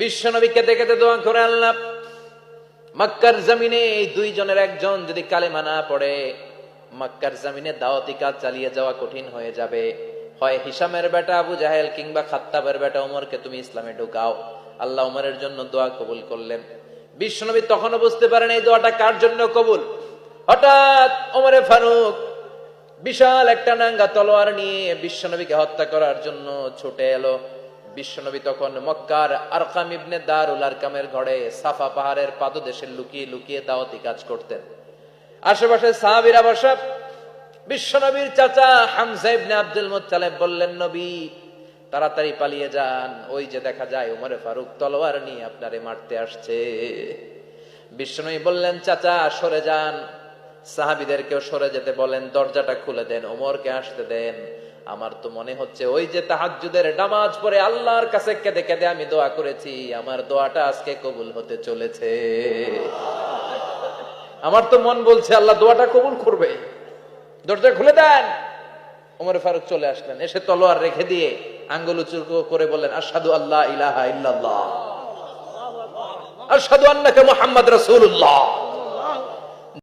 বিশ্ব নবী কেঁদে কেঁদে দোয়া করে, আল্লাহ মক্কার জমিনে এই দুইজনের একজন যদি কালেমা না পড়ে, মক্কার জমিনে দাওয়াতি কাজ চালিয়ে যাওয়া কঠিন হয়ে যাবে। হয় হিশামের বেটা আবু জাহেল কিংবা খাত্তাবের বেটা ওমরকে তুমি ইসলামে ঢুকাও। আল্লাহ ওমরের জন্য দোয়া কবুল করলেন। বিশ্বনবী তখনও বুঝতে পারেন এই দোয়াটা কার জন্য কবুল। হঠাৎ ওমরে ফারুক বিশাল একটা নাঙ্গা তলোয়ার নিয়ে বিশ্বনবীকে হত্যা করার জন্য ছুটে এলো। বিশ্বনবী তখন মক্কার আরকাম ইবনে দারুল আরকামের ঘরে সাফা পাহাড়ের পাদদেশে লুকিয়ে লুকিয়ে দাওয়াতি কাজ করতেন। আশেপাশে সাহাবীরা বসা। বিশ্বনবীর চাচা হামজা ইবনে আব্দুল মুত্তালিব বললেন, নবী তাড়াতাড়ি পালিয়ে যান, ওই যে দেখা যায় ওমরে ফারুক তলোয়ার নিয়ে আপনারে মারতে আসছে। বিশ্বনবী বললেন, চাচা সরে যান, সাহাবীদেরকেও সরে যেতে বলেন, দরজাটা খুলে দেন, ওমরকে আসতে দেন। আমার তো মনে হচ্ছে ওই যে তাহাজ্জুদের নামাজ পড়ে আল্লাহর কাছে কেঁদে কেঁদে আমি দোয়া করেছি, আমার দোয়াটা আজকে কবুল হতে চলেছে। আমার তো মন বলছে আল্লাহ দোয়াটা কবুল করবে। দরজা খুলে দেন। ওমর ফারুক চলে আসলেন, এসে তলোয়ার রেখে দিয়ে আঙ্গুল উঁচু করে বললেন, আশহাদু আল্লা ইলাহা ইল্লাল্লাহ, আশহাদু আন্নাকা মুহাম্মাদ রাসূলুল্লাহ।